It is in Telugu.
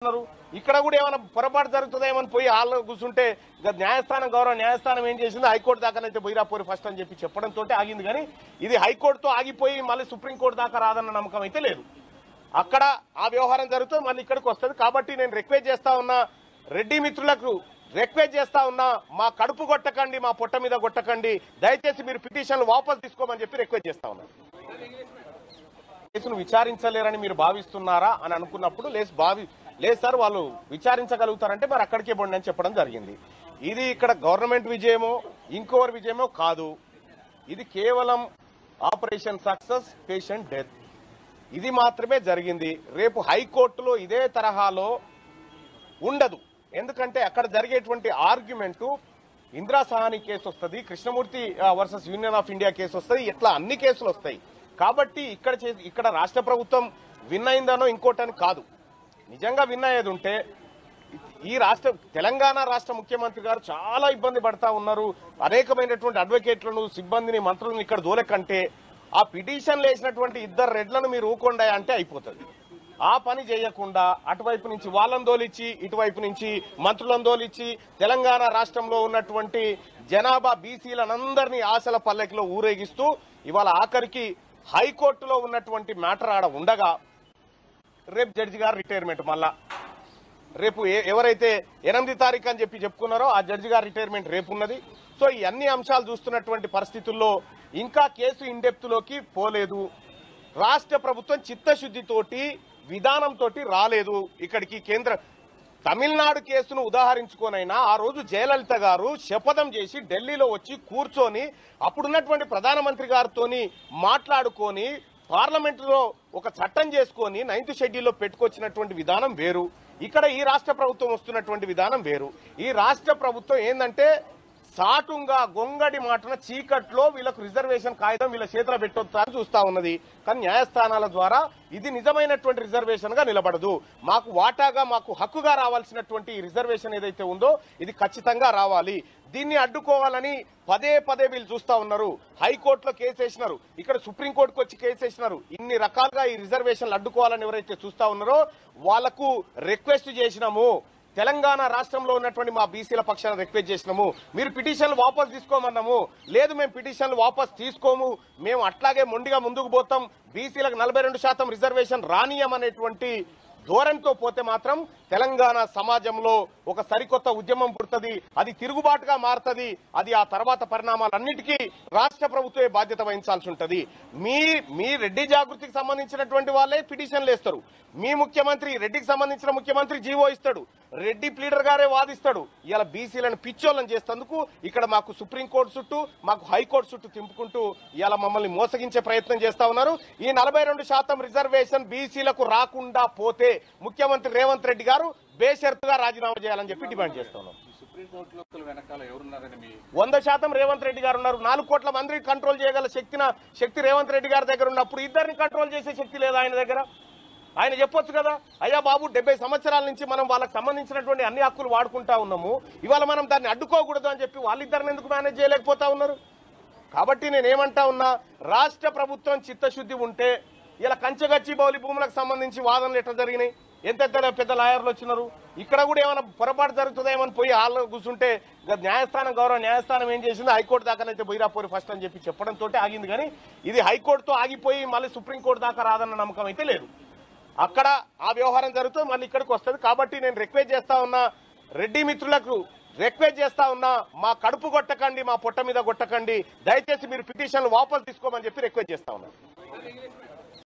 ఇక్కడ కూడా ఏమైనా పొరపాటు జరుగుతుందేమని పోయి హాల్లో కూర్చుంటే న్యాయస్థానం గౌరవ న్యాయస్థానం ఏం చేసింది హైకోర్టు దాకానైతే పోయిరాపోయి ఫస్ట్ అని చెప్పి చెప్పడంతో ఆగింది. కానీ ఇది హైకోర్టుతో ఆగిపోయి మళ్ళీ సుప్రీంకోర్టు దాకా రాదన్న నమ్మకం అయితే లేదు. అక్కడ ఆ వ్యవహారం జరుగుతుంది, మళ్ళీ ఇక్కడికి వస్తుంది. కాబట్టి నేను రిక్వెస్ట్ చేస్తా ఉన్నా, రెడ్డి మిత్రులకు రిక్వెస్ట్ చేస్తా ఉన్నా, మా కడుపు కొట్టకండి, మా పొట్ట మీద కొట్టకండి, దయచేసి మీరు పిటిషన్లు వాపసు తీసుకోమని చెప్పి రిక్వెస్ట్ చేస్తా ఉన్నా. కేసును విచారించలేరని మీరు భావిస్తున్నారా అని అనుకున్నప్పుడు లేదు సార్ వాళ్ళు విచారించగలుగుతారంటే మరి అక్కడికే పోండి అని చెప్పడం జరిగింది. ఇది ఇక్కడ గవర్నమెంట్ విజయమో ఇంకోవరి విజయమో కాదు, ఇది కేవలం ఆపరేషన్ సక్సెస్ పేషెంట్ డెత్, ఇది మాత్రమే జరిగింది. రేపు హైకోర్టులో ఇదే తరహాలో ఉండదు. ఎందుకంటే అక్కడ జరిగేటువంటి ఆర్గ్యుమెంటు ఇందిరా సహాని కేసు వస్తుంది, Krishnamurthy versus union of India case వస్తుంది, ఇట్లా అన్ని కేసులు వస్తాయి. కాబట్టి ఇక్కడ రాష్ట్ర ప్రభుత్వం విన్ అయిందనో ఇంకోటని కాదు. నిజంగా విన్ అయ్యేది ఉంటే ఈ తెలంగాణ రాష్ట్ర ముఖ్యమంత్రి గారు చాలా ఇబ్బంది పడతా ఉన్నారు. అనేకమైనటువంటి అడ్వకేట్లను, సిబ్బందిని, మంత్రులను ఇక్కడ దూలకంటే ఆ పిటిషన్లు వేసినటువంటి ఇద్దరు రెడ్లను మీరు ఊకొండా అంటే అయిపోతుంది. ఆ పని చేయకుండా అటువైపు నుంచి వాళ్ళని దోలిచ్చి, ఇటువైపు నుంచి మంత్రులను దోలిచ్చి తెలంగాణ రాష్ట్రంలో ఉన్నటువంటి జనాభా బీసీలనందరినీ ఆశల పల్లెకిలో ఊరేగిస్తూ ఇవాళ ఆఖరికి హైకోర్టులో ఉన్నటువంటి మ్యాటర్ ఆడ ఉండగా రేపు జడ్జి గారు రిటైర్మెంట్, మళ్ళా రేపు ఎవరైతే 8 తారీఖు అని చెప్పి చెప్పుకున్నారో ఆ జడ్జి గారు రిటైర్మెంట్ రేపు ఉన్నది. సో ఈ అన్ని అంశాలు చూస్తున్నటువంటి పరిస్థితుల్లో ఇంకా కేసు ఇన్డెప్త్ లోకి పోలేదు. రాష్ట్ర ప్రభుత్వం చిత్తశుద్ధితోటి విధానంతో రాలేదు ఇక్కడికి. తమిళనాడు కేసును ఉదాహరించుకోనైనా ఆ రోజు జయలలిత గారు శపథం చేసి ఢిల్లీలో వచ్చి కూర్చొని అప్పుడున్నటువంటి ప్రధానమంత్రి గారితో మాట్లాడుకొని పార్లమెంటులో ఒక చట్టం చేసుకొని 9th షెడ్యూల్లో పెట్టుకొచ్చినటువంటి విధానం వేరు, ఇక్కడ ఈ రాష్ట్ర ప్రభుత్వం వస్తున్నటువంటి విధానం వేరు. ఈ రాష్ట్ర ప్రభుత్వం ఏంటంటే సాటుంగా గొంగడి మాటన చీకట్లో వీళ్ళకు రిజర్వేషన్ కాగితం వీళ్ళ చేతిలో పెట్టొద్దని చూస్తా ఉన్నది. కానీ న్యాయస్థానాల ద్వారా ఇది నిజమైనటువంటి రిజర్వేషన్ గా నిలబడదు. మాకు వాటాగా, మాకు హక్కుగా రావాల్సినటువంటి ఈ రిజర్వేషన్ ఏదైతే ఉందో ఇది ఖచ్చితంగా రావాలి. దీన్ని అడ్డుకోవాలని పదే వీళ్ళు చూస్తా ఉన్నారు. హైకోర్టులో కేసు వేసినారు, ఇక్కడ సుప్రీంకోర్టుకు వచ్చి కేసు వేసినారు. ఇన్ని రకాలుగా ఈ రిజర్వేషన్లు అడ్డుకోవాలని ఎవరైతే చూస్తా ఉన్నారో వాళ్లకు రిక్వెస్ట్ చేసినాము. తెలంగాణ రాష్ట్రంలో ఉన్నటువంటి మా బీసీల పక్షాన రిక్వెస్ట్ చేసినాము, మీరు పిటిషన్లు వాపసు తీసుకోమన్నాము. లేదు, మేము పిటిషన్లు వాపసు తీసుకోము, మేము అట్లాగే మొండిగా ముందుకు పోతాం, బీసీలకు 42% రిజర్వేషన్ రానియమనేటువంటి ధోరణితో పోతే మాత్రం తెలంగాణ సమాజంలో ఒక సరికొత్త ఉద్యమం పుడుతుంది, అది తిరుగుబాటుగా మారుతుంది. అది ఆ తర్వాత పరిణామాలన్నిటికీ రాష్ట్ర ప్రభుత్వమే బాధ్యత వహించాల్సి ఉంటుంది. మీ రెడ్డి జాగృతికి సంబంధించినటువంటి వాళ్ళే పిటిషన్లు వేస్తారు, మీ ముఖ్యమంత్రి రెడ్డికి సంబంధించిన ముఖ్యమంత్రి జీవో ఇస్తాడు, రెడ్డి ప్లీడర్ గారే వాదిస్తాడు. ఇలా బీసీలను పిచ్చోళ్ళని చేస్తేందుకు ఇక్కడ మాకు సుప్రీంకోర్టు చుట్టూ, మాకు హైకోర్టు చుట్టూ తింపుకుంటూ ఇలా మమ్మల్ని మోసగించే ప్రయత్నం చేస్తా ఉన్నారు. ఈ 42% రిజర్వేషన్ బీసీలకు రాకుండా పోతే ముఖ్యమంత్రి రేవంత్ రెడ్డి గారు బేషరతుగా రాజీనామా చేయాలని చెప్పి డిమాండ్ చేస్తున్నాం. 100% రేవంత్ రెడ్డి గారు ఉన్నారు. 4 కోట్ల మందిని కంట్రోల్ చేయగల శక్తి రేవంత్ రెడ్డి గారి దగ్గర ఉన్నప్పుడు ఇద్దరిని కంట్రోల్ చేసే శక్తి లేదా ఆయన దగ్గర? ఆయన చెప్పొచ్చు కదా, అయ్యా బాబు 70 సంవత్సరాల నుంచి మనం వాళ్ళకి సంబంధించినటువంటి అన్ని హక్కులు వాడుకుంటా ఉన్నాము, ఇవాళ మనం దాన్ని అడ్డుకోకూడదు అని చెప్పి వాళ్ళిద్దరిని ఎందుకు మేనేజ్ చేయలేకపోతా ఉన్నారు? కాబట్టి నేనేమంటా ఉన్నా, రాష్ట్ర ప్రభుత్వం చిత్తశుద్ధి ఉంటే ఇలా కంచగచ్చి బౌలి భూములకు సంబంధించి వాదనలు ఎట్లా జరిగినాయి, ఎంత పెద్ద లాయర్లు వచ్చినారు, ఇక్కడ కూడా ఏమైనా పొరపాటు జరుగుతుందేమని పోయి హాల్లో కూర్చుంటే గౌరవ న్యాయస్థానం ఏం చేసింది హైకోర్టు దాకానైతే పోయిరాపోయి ఫస్ట్ అని చెప్పి చెప్పడంతో ఆగింది. కానీ ఇది హైకోర్టుతో ఆగిపోయి మళ్ళీ సుప్రీంకోర్టు దాకా రాదన్న నమ్మకం అయితే లేదు. అక్కడ ఆ వ్యవహారం జరుగుతుంది, మళ్ళీ ఇక్కడికి వస్తుంది. కాబట్టి నేను రిక్వెస్ట్ చేస్తా ఉన్నా, రెడ్డి మిత్రులకు రిక్వెస్ట్ చేస్తా ఉన్నా, మా కడుపు కొట్టకండి, మా పొట్ట మీద కొట్టకండి, దయచేసి మీరు పిటిషన్లు వాపసు తీసుకోమని చెప్పి రిక్వెస్ట్ చేస్తా ఉన్నా.